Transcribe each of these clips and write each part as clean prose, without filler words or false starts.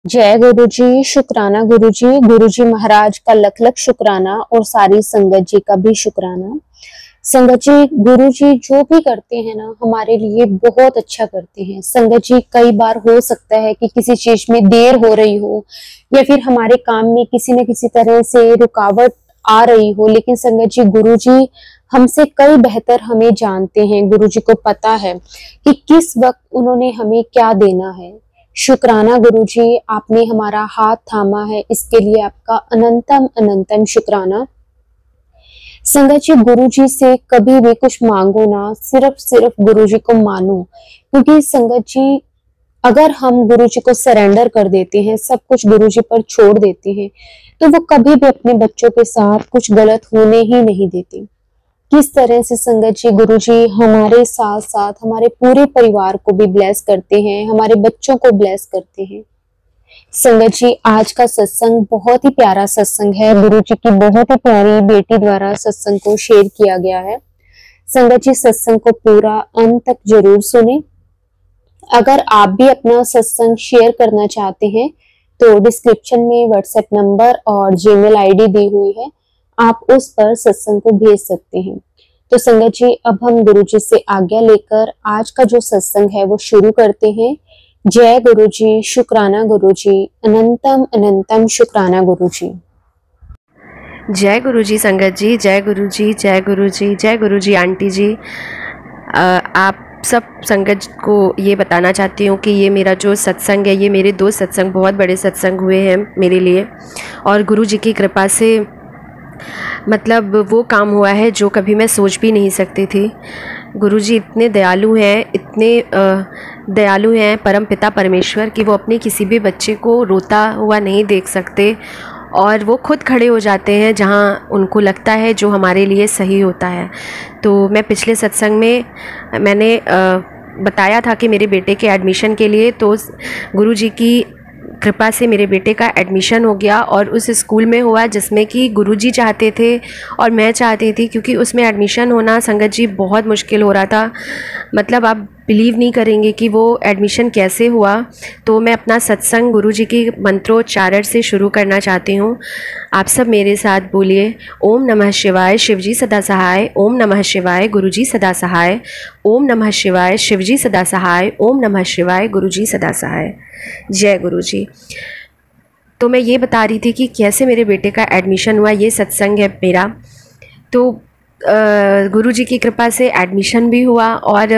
जय गुरु जी, शुक्राना गुरु जी महाराज का लख लख शुक्राना और सारी संगत जी का भी शुक्राना। संगत जी, गुरु जी जो भी करते हैं ना हमारे लिए बहुत अच्छा करते हैं। संगत जी, कई बार हो सकता है कि किसी चीज में देर हो रही हो या फिर हमारे काम में किसी न किसी तरह से रुकावट आ रही हो, लेकिन संगत जी गुरु जी हमसे कई बेहतर हमें जानते हैं। गुरु जी को पता है कि किस वक्त उन्होंने हमें क्या देना है। शुक्राना गुरु जी, आपने हमारा हाथ थामा है, इसके लिए आपका अनंतम अनंतम शुक्राना। संगत जी, गुरु जी से कभी भी कुछ मांगो ना, सिर्फ सिर्फ गुरु जी को मानो, क्योंकि संगत जी अगर हम गुरु जी को सरेंडर कर देते हैं, सब कुछ गुरु जी पर छोड़ देते हैं, तो वो कभी भी अपने बच्चों के साथ कुछ गलत होने ही नहीं देते। किस तरह से संगत जी गुरु जी हमारे साथ साथ हमारे पूरे परिवार को भी ब्लेस करते हैं, हमारे बच्चों को ब्लेस करते हैं। संगत जी, आज का सत्संग बहुत ही प्यारा सत्संग है। गुरु जी की बहुत ही प्यारी बेटी द्वारा सत्संग को शेयर किया गया है। संगत जी, सत्संग को पूरा अंत तक जरूर सुने। अगर आप भी अपना सत्संग शेयर करना चाहते हैं तो डिस्क्रिप्शन में व्हाट्सएप नंबर और जीमेल आईडी दी हुई है, आप उस पर सत्संग को भेज सकते हैं। तो संगत जी, अब हम गुरु जी से आज्ञा लेकर आज का जो सत्संग है वो शुरू करते हैं। जय गुरु जी, शुक्राना गुरु जी, अनंतम अनंतम शुक्राना गुरु जी। जय गुरु जी संगत जी, जय गुरु जी, जय गुरु जी, जय गुरु जी आंटी जी। आप सब संगत को ये बताना चाहती हूँ कि ये मेरा जो सत्संग है, ये मेरे 2 सत्संग बहुत बड़े सत्संग हुए हैं मेरे लिए, और गुरु जी की कृपा से मतलब वो काम हुआ है जो कभी मैं सोच भी नहीं सकती थी। गुरु जी इतने दयालु हैं, इतने दयालु हैं परम पिता परमेश्वर, कि वो अपने किसी भी बच्चे को रोता हुआ नहीं देख सकते, और वो खुद खड़े हो जाते हैं जहाँ उनको लगता है जो हमारे लिए सही होता है। तो मैं पिछले सत्संग में मैंने बताया था कि मेरे बेटे के एडमिशन के लिए, तो गुरु जी की कृपा से मेरे बेटे का एडमिशन हो गया, और उस स्कूल में हुआ जिसमें कि गुरुजी चाहते थे और मैं चाहती थी, क्योंकि उसमें एडमिशन होना संगत जी बहुत मुश्किल हो रहा था। मतलब आप बिलीव नहीं करेंगे कि वो एडमिशन कैसे हुआ। तो मैं अपना सत्संग गुरुजी की मंत्रोच्चारण से शुरू करना चाहती हूँ। आप सब मेरे साथ बोलिए, ओम नमः शिवाय, शिवजी सदा सहाय। ओम नमः शिवाय, गुरुजी सदा सहाय। ओम नमः शिवाय, शिवजी सदा सहाय। ओम नमः शिवाय, गुरुजी सदा सहाय। जय गुरु जी। तो मैं ये बता रही थी कि कैसे मेरे बेटे का एडमिशन हुआ, ये सत्संग है मेरा। तो गुरु जी की कृपा से एडमिशन भी हुआ, और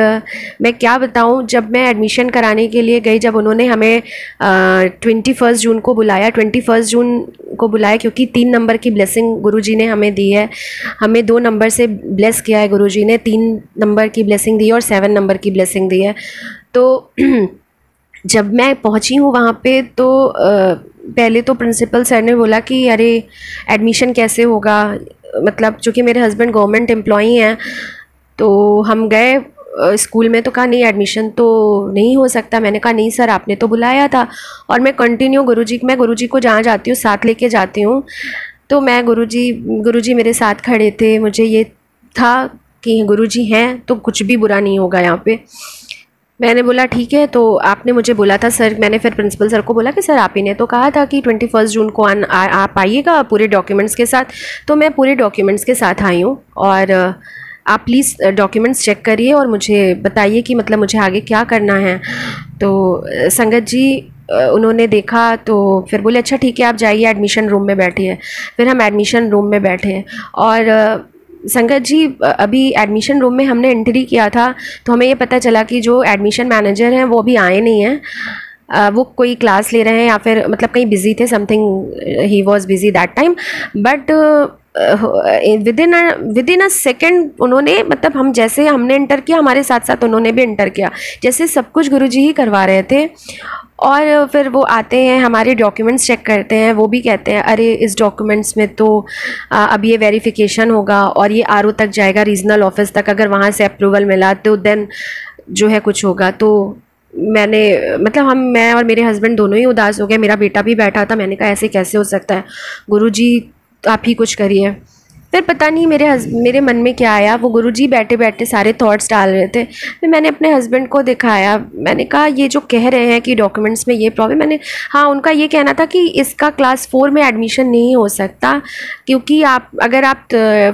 मैं क्या बताऊं, जब मैं एडमिशन कराने के लिए गई, जब उन्होंने हमें 21 जून को बुलाया, 21 जून को बुलाया, क्योंकि 3 नंबर की ब्लेसिंग गुरु जी ने हमें दी है। हमें 2 नंबर से ब्लेस किया है गुरु जी ने, 3 नंबर की ब्लेसिंग दी है और 7 नंबर की ब्लेसिंग दी है। तो जब मैं पहुंची हूँ वहाँ पे, तो पहले तो प्रिंसिपल सर ने बोला कि अरे एडमिशन कैसे होगा, मतलब चूँकि मेरे हस्बैंड गवर्नमेंट एम्प्लॉई हैं, तो हम गए स्कूल में, तो कहा नहीं एडमिशन तो नहीं हो सकता। मैंने कहा नहीं सर, आपने तो बुलाया था, और मैं कंटिन्यू मैं गुरुजी को जहाँ जाती हूँ साथ लेके जाती हूँ। तो मैं गुरुजी मेरे साथ खड़े थे, मुझे ये था कि गुरुजी हैं तो कुछ भी बुरा नहीं होगा यहाँ पे। मैंने बोला ठीक है, तो आपने मुझे बोला था सर, मैंने फिर प्रिंसिपल सर को बोला कि सर आप ही ने तो कहा था कि 21 जून को आप आइएगा पूरे डॉक्यूमेंट्स के साथ। तो मैं पूरे डॉक्यूमेंट्स के साथ आई हूँ, और आप प्लीज़ डॉक्यूमेंट्स चेक करिए और मुझे बताइए कि मतलब मुझे आगे क्या करना है। तो संगत जी उन्होंने देखा, तो फिर बोले अच्छा ठीक है, आप जाइए एडमिशन रूम में बैठिए। फिर हम एडमिशन रूम में बैठे, और संगत जी अभी एडमिशन रूम में हमने एंट्री किया था, तो हमें ये पता चला कि जो एडमिशन मैनेजर हैं वो अभी आए नहीं हैं। वो कोई क्लास ले रहे हैं या फिर मतलब कहीं बिजी थे, something he was busy that time. But with in a second उन्होंने, मतलब हम जैसे हमने इंटर किया, हमारे साथ साथ उन्होंने भी इंटर किया, जैसे सब कुछ गुरुजी ही करवा रहे थे। और फिर वो आते हैं, हमारे डॉक्यूमेंट्स चेक करते हैं, वो भी कहते हैं अरे इस डॉक्यूमेंट्स में तो अब ये वेरिफिकेशन होगा और ये आरओ तक जाएगा, रीजनल ऑफिस तक, अगर वहाँ से अप्रूवल मिला तो देन जो है कुछ होगा। तो मैं और मेरे हस्बैंड दोनों ही उदास हो गए, मेरा बेटा भी बैठा था। मैंने कहा ऐसे कैसे हो सकता है, गुरुजी आप ही कुछ करिए। फिर पता नहीं मेरे मन में क्या आया, वो गुरुजी बैठे बैठे सारे थॉट्स डाल रहे थे। फिर मैंने अपने हस्बैंड को दिखाया, मैंने कहा ये जो कह रहे हैं कि डॉक्यूमेंट्स में ये प्रॉब्लम, हाँ उनका ये कहना था कि इसका क्लास 4 में एडमिशन नहीं हो सकता, क्योंकि अगर आप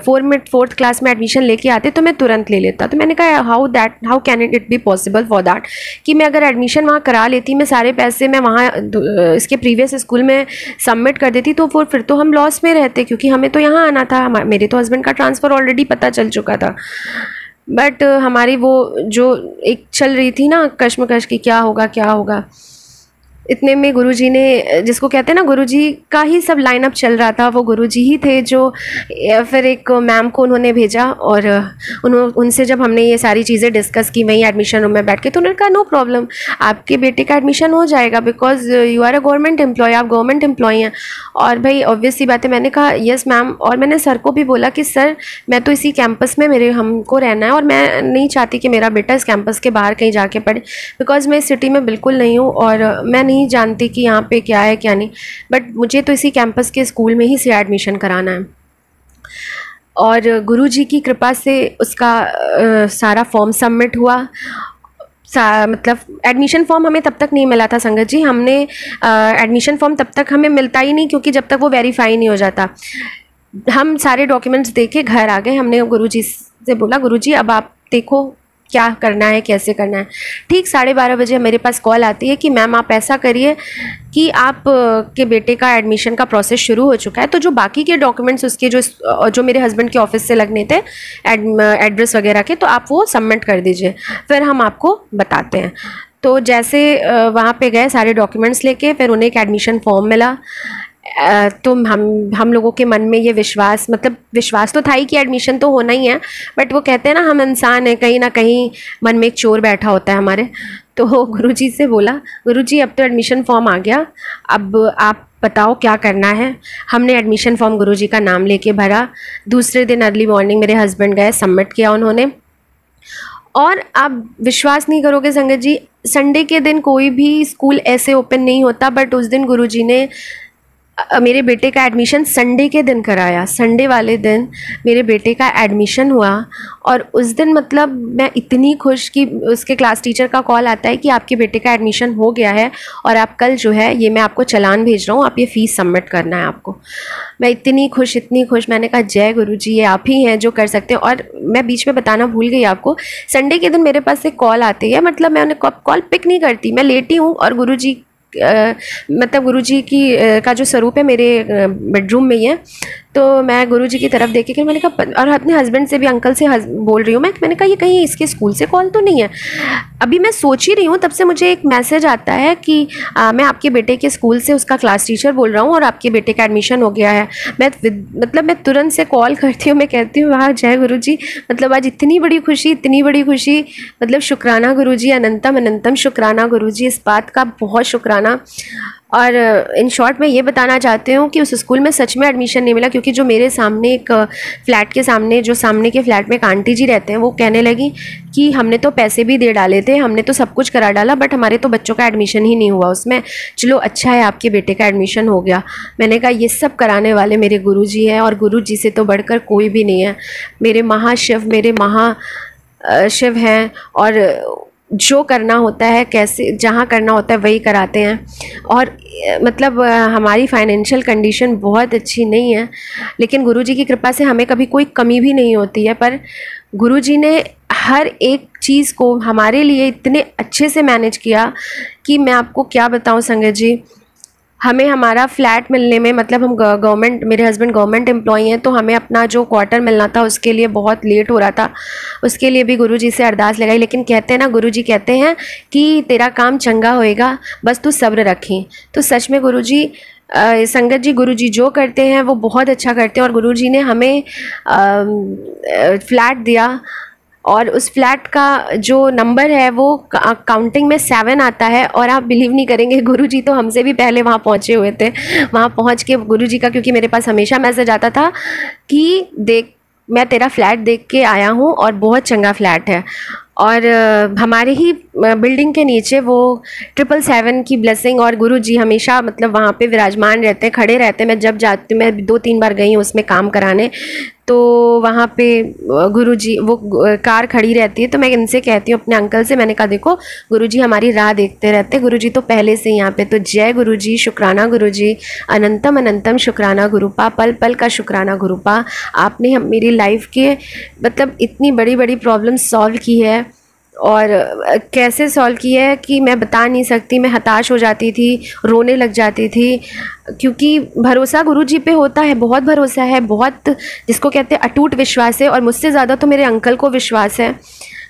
4th क्लास में एडमिशन लेके आते तो मैं तुरंत ले लेता। तो मैंने कहा how can it be possible for that, कि मैं अगर एडमिशन वहाँ करा लेती, मैं सारे पैसे मैं वहाँ इसके प्रीवियस स्कूल में सबमिट कर देती, तो फिर तो हम लॉस में रहते, क्योंकि हमें तो यहाँ आना था। मेरे तो हस्बैंड का ट्रांसफ़र ऑलरेडी पता चल चुका था। बट हमारी वो जो एक चल रही थी ना कश्मकश की, क्या होगा, इतने में गुरुजी ने, जिसको कहते हैं ना गुरुजी का ही सब लाइनअप चल रहा था, वो गुरुजी ही थे जो फिर एक मैम को उन्होंने भेजा, और उनसे जब हमने ये सारी चीज़ें डिस्कस की वहीं एडमिशन रूम में बैठ के, तो उन्होंने कहा नो प्रॉब्लम, आपके बेटे का एडमिशन हो जाएगा, because you are a government employ, आप गवर्नमेंट एम्प्लॉय हैं। और भाई ऑब्वियस सी बात है, मैंने कहा यस मैम, और मैंने सर को भी बोला कि सर मैं तो इसी कैंपस में हमको रहना है, और मैं नहीं चाहती कि मेरा बेटा इस कैंपस के बाहर कहीं जाके पढ़े, बिकॉज मैं इस सिटी में बिल्कुल नहीं हूँ, और मैं नहीं जानती कि यहाँ पे क्या है क्या नहीं, बट मुझे तो इसी कैंपस के स्कूल में ही से एडमिशन कराना है। और गुरुजी की कृपा से उसका सारा फॉर्म सबमिट हुआ। मतलब एडमिशन फॉर्म हमें तब तक नहीं मिला था संगत जी, हमने एडमिशन फॉर्म तब तक हमें मिलता ही नहीं, क्योंकि जब तक वो वेरीफाई नहीं हो जाता। हम सारे डॉक्यूमेंट्स दे के घर आ गए। हमने गुरुजी से बोला गुरुजी अब आप देखो क्या करना है, कैसे करना है। ठीक 12:30 बजे मेरे पास कॉल आती है कि मैम आप ऐसा करिए कि आप के बेटे का एडमिशन का प्रोसेस शुरू हो चुका है, तो जो बाकी के डॉक्यूमेंट्स उसके जो मेरे हस्बैंड के ऑफिस से लगने थे एड्रेस वगैरह के, तो आप वो सबमिट कर दीजिए, फिर हम आपको बताते हैं। तो जैसे वहाँ पे गए सारे डॉक्यूमेंट्स लेके, फिर उन्हें एक एडमिशन फॉर्म मिला। तो हम लोगों के मन में ये विश्वास तो था ही कि एडमिशन तो होना ही है, बट वो कहते हैं ना हम इंसान हैं, कहीं ना कहीं मन में एक चोर बैठा होता है हमारे। तो गुरुजी से बोला गुरुजी अब तो एडमिशन फॉर्म आ गया, अब आप बताओ क्या करना है। हमने एडमिशन फॉर्म गुरुजी का नाम लेके भरा। दूसरे दिन अर्ली मॉर्निंग मेरे हस्बैंड गए, सबमिट किया उन्होंने। और आप विश्वास नहीं करोगे संगत जी, संडे के दिन कोई भी स्कूल ऐसे ओपन नहीं होता, बट उस दिन गुरुजी ने मेरे बेटे का एडमिशन संडे के दिन कराया। संडे वाले दिन मेरे बेटे का एडमिशन हुआ, और उस दिन मतलब मैं इतनी खुश कि उसके क्लास टीचर का कॉल आता है कि आपके बेटे का एडमिशन हो गया है, और आप कल जो है ये मैं आपको चालान भेज रहा हूँ, आप ये फ़ीस सबमिट करना है आपको। मैं इतनी खुश, मैंने कहा जय गुरुजी, ये आप ही हैं जो कर सकते हैं। और मैं बीच में बताना भूल गई आपको, संडे के दिन मेरे पास एक कॉल आती है, मतलब मैं उन्हें कॉल पिक नहीं करती, मैं लेटी हूँ और गुरुजी मतलब गुरुजी की का जो स्वरूप है मेरे बेडरूम में ही है। तो मैं गुरुजी की तरफ देख के मैंने कहा, और अपने हस्बैंड से भी अंकल से बोल रही हूँ मैंने कहा ये कहीं इसके स्कूल से कॉल तो नहीं है। अभी मैं सोच ही रही हूँ, तब से मुझे एक मैसेज आता है कि मैं आपके बेटे के स्कूल से उसका क्लास टीचर बोल रहा हूँ और आपके बेटे का एडमिशन हो गया है। मैं तुरंत से कॉल करती हूँ, मैं कहती हूँ वाह जय गुरुजी, मतलब आज इतनी बड़ी खुशी, मतलब शुक्राना गुरुजी, अनंतम अनंतम शुक्राना गुरुजी, इस बात का बहुत शुक्राना। और इन शॉर्ट मैं ये बताना चाहती हूँ कि उस स्कूल में सच में एडमिशन नहीं मिला, क्योंकि जो मेरे सामने एक फ्लैट के सामने जो सामने के फ्लैट में एक आंटी जी रहते हैं, वो कहने लगी कि हमने तो पैसे भी दे डाले थे, हमने तो सब कुछ करा डाला, बट हमारे तो बच्चों का एडमिशन ही नहीं हुआ उसमें। चलो अच्छा है आपके बेटे का एडमिशन हो गया। मैंने कहा ये सब कराने वाले मेरे गुरुजी हैं, और गुरुजी से तो बढ़कर कोई भी नहीं है। मेरे महाशिव शिव हैं, और जो करना होता है कैसे जहाँ करना होता है वही कराते हैं। और मतलब हमारी फाइनेंशियल कंडीशन बहुत अच्छी नहीं है, लेकिन गुरुजी की कृपा से हमें कभी कोई कमी भी नहीं होती है। पर गुरुजी ने हर एक चीज़ को हमारे लिए इतने अच्छे से मैनेज किया कि मैं आपको क्या बताऊं संगत जी। हमें हमारा फ्लैट मिलने में, मतलब हम मेरे हस्बैंड गवर्नमेंट एम्प्लॉय हैं, तो हमें अपना जो क्वार्टर मिलना था उसके लिए बहुत लेट हो रहा था। उसके लिए भी गुरुजी से अरदास लगाई, लेकिन कहते हैं ना गुरुजी कहते हैं कि तेरा काम चंगा होएगा, बस तू सब्र रखें। तो सच में गुरुजी संगत जी, गुरुजी जो करते हैं वो बहुत अच्छा करते हैं। और गुरुजी ने हमें फ्लैट दिया, और उस फ्लैट का जो नंबर है वो काउंटिंग में 7 आता है। और आप बिलीव नहीं करेंगे, गुरुजी तो हमसे भी पहले वहाँ पहुँचे हुए थे। वहाँ पहुँच के गुरुजी का, क्योंकि मेरे पास हमेशा मैसेज आता था कि देख मैं तेरा फ्लैट देख के आया हूँ और बहुत चंगा फ्लैट है। और हमारे ही बिल्डिंग के नीचे वो 777 की ब्लेसिंग, और गुरुजी हमेशा मतलब वहाँ पे विराजमान रहते हैं, खड़े रहते हैं। मैं जब जाती हूँ, मैं 2-3 बार गई हूँ उसमें काम कराने, तो वहाँ पे गुरुजी वो कार खड़ी रहती है, तो मैं इनसे कहती हूँ अपने अंकल से, मैंने कहा देखो गुरुजी हमारी राह देखते रहते, गुरुजी तो पहले से यहाँ पे। तो जय गुरुजी, शुक्राना गुरुजी, अनंतम अनंतम शुक्राना गुरुपा, पल पल का शुक्राना गुरुपा। आपने हम मेरी लाइफ के मतलब इतनी बड़ी बड़ी प्रॉब्लम सॉल्व की है, और कैसे सॉल्व की है कि मैं बता नहीं सकती। मैं हताश हो जाती थी, रोने लग जाती थी, क्योंकि भरोसा गुरुजी पे होता है, बहुत भरोसा है, बहुत जिसको कहते हैं अटूट विश्वास है। और मुझसे ज़्यादा तो मेरे अंकल को विश्वास है।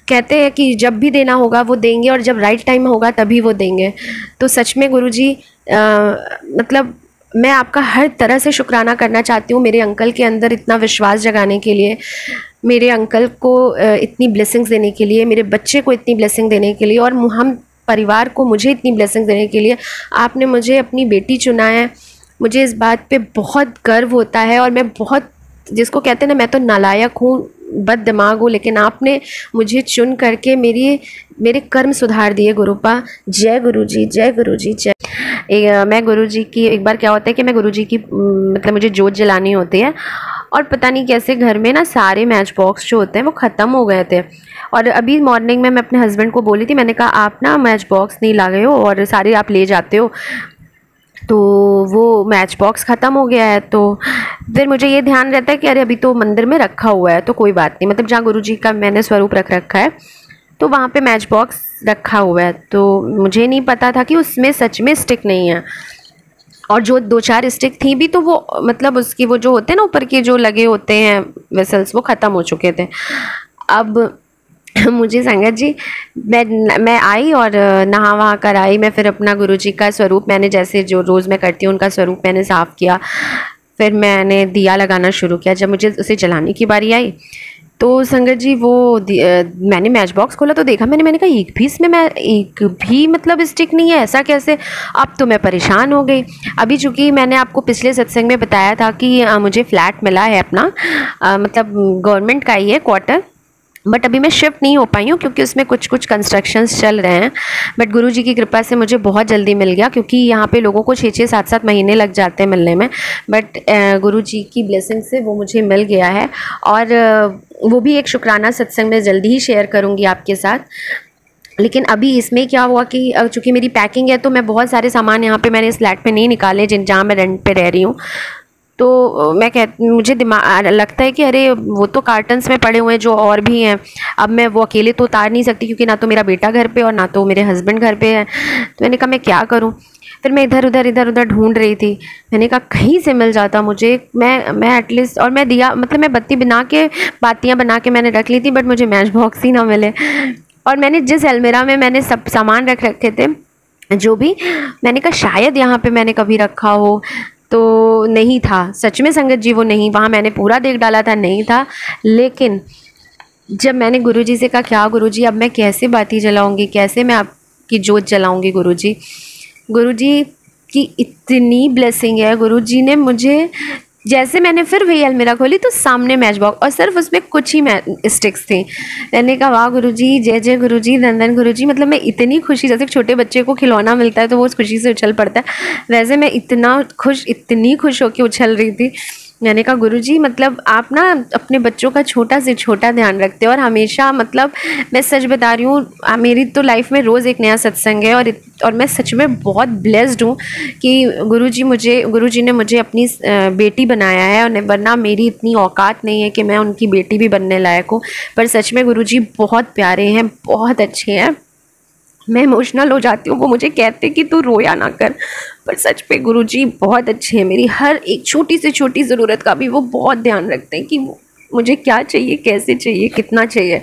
कहते हैं कि जब भी देना होगा वो देंगे, और जब राइट टाइम होगा तभी वो देंगे। तो सच में गुरुजी मतलब मैं आपका हर तरह से शुक्राना करना चाहती हूँ, मेरे अंकल के अंदर इतना विश्वास जगाने के लिए, मेरे अंकल को इतनी ब्लेसिंग्स देने के लिए, मेरे बच्चे को इतनी ब्लेसिंग देने के लिए, और हम परिवार को मुझे इतनी ब्लेसिंग देने के लिए। आपने मुझे अपनी बेटी चुना है, मुझे इस बात पे बहुत गर्व होता है। और मैं बहुत, जिसको कहते हैं ना, मैं तो नालायक हूँ, बद दिमाग हूँ, लेकिन आपने मुझे चुन करके मेरे कर्म सुधार दिए गुरुपा। जय गुरुजी, जय गुरुजी, जय। मैं गुरुजी की, एक बार क्या होता है कि मैं गुरुजी की मतलब मुझे जोत जलानी होती है, और पता नहीं कैसे घर में ना सारे मैच बॉक्स जो होते हैं वो ख़त्म हो गए थे। और अभी मॉर्निंग में मैं अपने हस्बैंड को बोली थी, मैंने कहा आप ना मैच बॉक्स नहीं ला गए हो और सारे आप ले जाते हो, तो वो मैच बॉक्स ख़त्म हो गया है। तो फिर मुझे ये ध्यान रहता है कि अरे अभी तो मंदिर में रखा हुआ है तो कोई बात नहीं, मतलब जहाँ गुरुजी का मैंने स्वरूप रख रखा है तो वहाँ पे मैच बॉक्स रखा हुआ है। तो मुझे नहीं पता था कि उसमें सच में स्टिक नहीं है, और जो 2-4 स्टिक थी भी तो वो मतलब उसकी वो जो होते हैं ना ऊपर के जो लगे होते हैं वेसल्स, वो ख़त्म हो चुके थे। अब मुझे संगत जी, मैं आई और नहा वहा कर आई। मैं फिर अपना गुरुजी का स्वरूप, मैंने जैसे जो रोज़ मैं करती हूँ उनका स्वरूप मैंने साफ़ किया। फिर मैंने दिया लगाना शुरू किया। जब मुझे उसे जलाने की बारी आई तो संगत जी वो मैंने मैच बॉक्स खोला तो देखा, मैंने कहा एक भी इसमें मैं एक भी मतलब स्टिक नहीं है, ऐसा कैसे। अब तो मैं परेशान हो गई। अभी चूँकि मैंने आपको पिछले सत्संग में बताया था कि मुझे फ्लैट मिला है अपना, मतलब गवर्नमेंट का ही है क्वार्टर, बट अभी मैं शिफ्ट नहीं हो पाई हूँ क्योंकि उसमें कुछ कंस्ट्रक्शंस चल रहे हैं। बट गुरुजी की कृपा से मुझे बहुत जल्दी मिल गया, क्योंकि यहाँ पे लोगों को 6-6, 7-7 महीने लग जाते हैं मिलने में, बट गुरुजी की ब्लेसिंग से वो मुझे मिल गया है। और वो भी एक शुक्राना सत्संग में जल्दी ही शेयर करूँगी आपके साथ। लेकिन अभी इसमें क्या हुआ कि चूँकि मेरी पैकिंग है तो मैं बहुत सारे सामान यहाँ पे मैंने इस फ्लैट में नहीं निकाले जहाँ मैं रेंट पे रह रही हूँ। तो मुझे दिमाग लगता है कि अरे वो तो कार्टन्स में पड़े हुए हैं जो और भी हैं, अब मैं वो अकेले तो उतार नहीं सकती क्योंकि ना तो मेरा बेटा घर पे और ना तो मेरे हस्बैंड घर पे है। तो मैंने कहा मैं क्या करूं। फिर मैं इधर उधर ढूंढ रही थी, मैंने कहा कहीं से मिल जाता मुझे, मैं एटलीस्ट, और मैं दिया मतलब मैं बत्ती बना के बातियाँ बना के मैंने रख ली थी, बट मुझे मैच बॉक्स ही ना मिले। और मैंने जिस अलमीरा में मैंने सब सामान रख रखे थे जो भी, मैंने कहा शायद यहाँ पे मैंने कभी रखा हो, तो नहीं था। सच में संगत जी वो नहीं, वहाँ मैंने पूरा देख डाला था, नहीं था। लेकिन जब मैंने गुरुजी से कहा क्या गुरुजी अब मैं कैसे बाती जलाऊंगी, कैसे मैं आपकी जोत जलाऊंगी गुरुजी, गुरुजी की इतनी ब्लेसिंग है। गुरुजी ने मुझे, जैसे मैंने फिर वही अलमीरा खोली तो सामने मैच बॉक्स और सिर्फ उसमें कुछ ही स्टिक्स थी। मैंने कहा वाह गुरुजी, जय जय गुरुजी, धन गुरुजी। मतलब मैं इतनी खुशी, जैसे छोटे बच्चे को खिलौना मिलता है तो वो उस खुशी से उछल पड़ता है, वैसे मैं इतनी खुश होकर उछल रही थी। मैंने कहा गुरुजी मतलब आप ना अपने बच्चों का छोटा से छोटा ध्यान रखते हो, और हमेशा मतलब मैं सच बता रही हूँ मेरी तो लाइफ में रोज़ एक नया सत्संग है, और मैं सच में बहुत ब्लेस्ड हूँ कि गुरुजी ने मुझे अपनी बेटी बनाया है, और वरना मेरी इतनी औकात नहीं है कि मैं उनकी बेटी भी बनने लायक हूँ। पर सच में गुरुजी बहुत प्यारे हैं, बहुत अच्छे हैं। मैं इमोशनल हो जाती हूँ, वो मुझे कहते कि तू रोया ना कर, पर सच पे गुरुजी बहुत अच्छे हैं। मेरी हर एक छोटी से छोटी ज़रूरत का भी वो बहुत ध्यान रखते हैं कि मुझे क्या चाहिए, कैसे चाहिए, कितना चाहिए।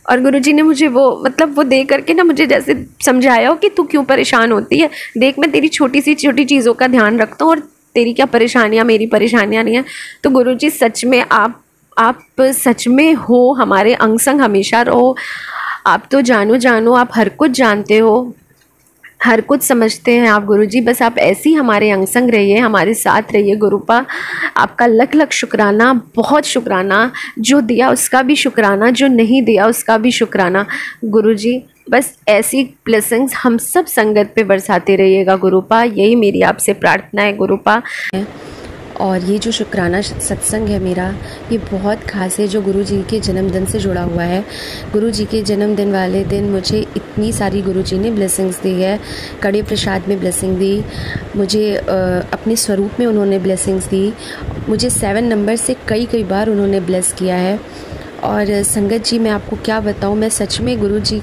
और गुरुजी ने मुझे वो मतलब वो दे करके ना मुझे जैसे समझाया हो कि तू क्यों परेशान होती है, देख मैं तेरी छोटी सी छोटी चीज़ों का ध्यान रखता हूँ, और तेरी क्या परेशानियाँ मेरी परेशानियाँ नहीं हैं। तो गुरुजी सच में आप सच में हो, हमारे अंग संग हमेशा रहो। आप तो जानो आप हर कुछ जानते हो, हर कुछ समझते हैं आप गुरुजी, बस आप ऐसे ही हमारे अंग संग रहिए, हमारे साथ रहिए गुरुपा। आपका लख लख शुक्राना, बहुत शुक्राना, जो दिया उसका भी शुक्राना, जो नहीं दिया उसका भी शुक्राना गुरुजी। बस ऐसी ब्लेसिंग्स हम सब संगत पे बरसाते रहिएगा गुरुपा, यही मेरी आपसे प्रार्थना है गुरुपा। और ये जो शुक्राना सत्संग है मेरा, ये बहुत ख़ास है, जो गुरु जी के जन्मदिन से जुड़ा हुआ है। गुरु जी के जन्मदिन वाले दिन मुझे इतनी सारी गुरु जी ने ब्लेसिंग्स दी है। कड़े प्रसाद में ब्लेसिंग दी मुझे, अपने स्वरूप में उन्होंने ब्लेसिंग्स दी मुझे, 7 नंबर से कई बार उन्होंने ब्लेस किया है। और संगत जी, मैं आपको क्या बताऊँ, मैं सच में गुरु जी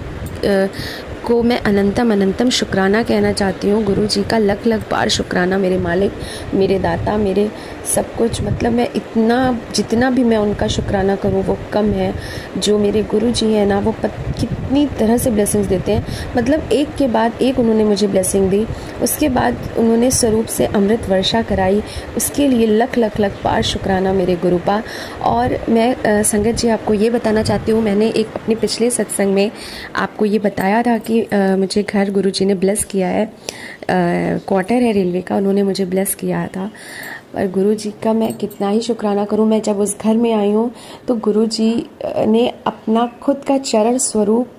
को मैं अनंतम शुक्राना कहना चाहती हूँ। गुरु जी का लख बार शुक्राना, मेरे मालिक, मेरे दाता, मेरे सब कुछ। मतलब मैं जितना भी मैं उनका शुक्राना करूँ वो कम है। जो मेरे गुरु जी हैं ना, वो कितनी तरह से ब्लेसिंग्स देते हैं। मतलब एक के बाद एक उन्होंने मुझे ब्लेसिंग दी। उसके बाद उन्होंने स्वरूप से अमृत वर्षा कराई, उसके लिए लख बार शुक्राना मेरे गुरु पा। और मैं संगत जी आपको ये बताना चाहती हूँ, मैंने एक अपने पिछले सत्संग में आपको ये बताया था कि मुझे घर गुरु जी ने ब्लेस किया है, क्वार्टर है रेलवे का, उन्होंने मुझे ब्लेस किया था। पर गुरु जी का मैं कितना ही शुक्राना करूं। मैं जब उस घर में आई हूं तो गुरु जी ने अपना खुद का चरण स्वरूप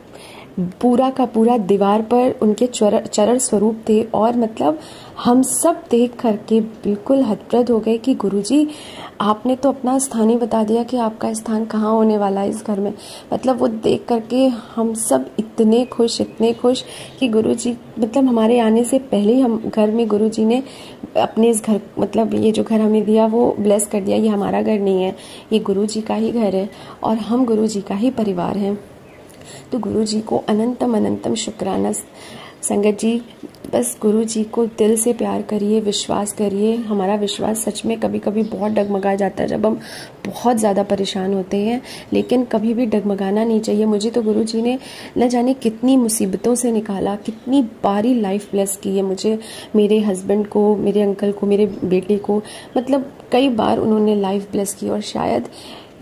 पूरा का पूरा दीवार पर उनके चरण स्वरूप थे। और मतलब हम सब देख करके बिल्कुल हतप्रद हो गए कि गुरुजी, आपने तो अपना स्थान ही बता दिया कि आपका स्थान कहाँ होने वाला है इस घर में। मतलब वो देख करके हम सब इतने खुश कि गुरुजी, मतलब हमारे आने से पहले ही हम घर में गुरुजी ने अपने इस घर, मतलब ये जो घर हमें दिया वो ब्लेस कर दिया। ये हमारा घर नहीं है, ये गुरुजी का ही घर है और हम गुरुजी का ही परिवार हैं। तो गुरु जी को अनंतम शुक्राना। संगत जी, बस गुरु जी को दिल से प्यार करिए, विश्वास करिए। हमारा विश्वास सच में कभी कभी बहुत डगमगा जाता है जब हम बहुत ज़्यादा परेशान होते हैं, लेकिन कभी भी डगमगाना नहीं चाहिए। मुझे तो गुरु जी ने न जाने कितनी मुसीबतों से निकाला, कितनी बारी लाइफ ब्लेस की है मुझे, मेरे हस्बैंड को, मेरे अंकल को, मेरे बेटे को। मतलब कई बार उन्होंने लाइफ ब्लेस की और शायद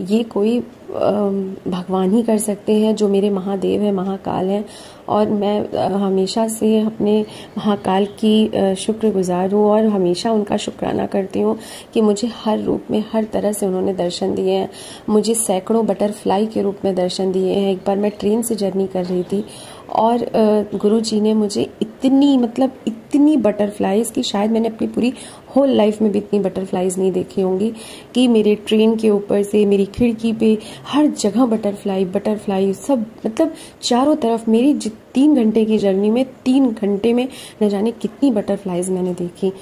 ये कोई भगवान ही कर सकते हैं, जो मेरे महादेव है, महाकाल हैं। और मैं हमेशा से अपने महाकाल की शुक्रगुजार हूँ और हमेशा उनका शुक्राना करती हूँ कि मुझे हर रूप में, हर तरह से उन्होंने दर्शन दिए हैं। मुझे सैकड़ों बटरफ्लाई के रूप में दर्शन दिए हैं। एक बार मैं ट्रेन से जर्नी कर रही थी और गुरु जी ने मुझे इतनी बटरफ्लाईज की शायद मैंने अपनी पूरी होल लाइफ में भी इतनी बटरफ्लाईज नहीं देखी होंगी, कि मेरे ट्रेन के ऊपर से, मेरी खिड़की पे, हर जगह बटरफ्लाई सब, मतलब चारों तरफ। मेरी 3 घंटे की जर्नी में 3 घंटे में न जाने कितनी बटरफ्लाईज मैंने देखी।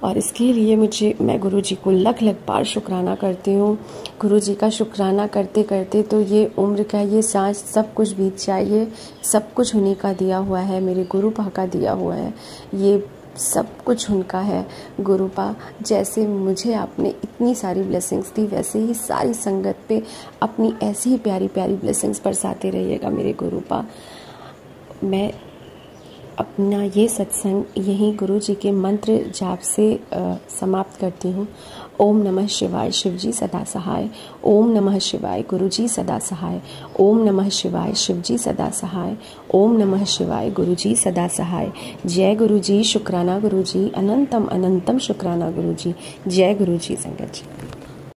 और इसके लिए मैं गुरु जी को लख बार शुक्राना करती हूँ। गुरु जी का शुक्राना करते करते तो ये उम्र का, ये सांस, सब कुछ बीत जाए। सब कुछ उन्हीं का दिया हुआ है, मेरे गुरु पा का दिया हुआ है, ये सब कुछ उनका है। गुरु पा, जैसे मुझे आपने इतनी सारी ब्लेसिंग्स दी, वैसे ही सारी संगत पे अपनी ऐसी ही प्यारी प्यारी ब्लेसिंग्स बरसाते रहिएगा मेरे गुरु पा। मैं अपना ये सत्संग यहीं गुरु जी के मंत्र जाप से समाप्त करती हूँ। ओम नमः शिवाय, शिवजी सदा सहाय। ओम नमः शिवाय, गुरुजी सदा सहाय। ओम नमः शिवाय, शिवजी सदा सहाय। ओम नमः शिवाय, गुरुजी सदा सहाय। जय गुरुजी, शुक्राना गुरुजी, अनंतम शुक्राना गुरुजी। जय गुरुजी संगत जी।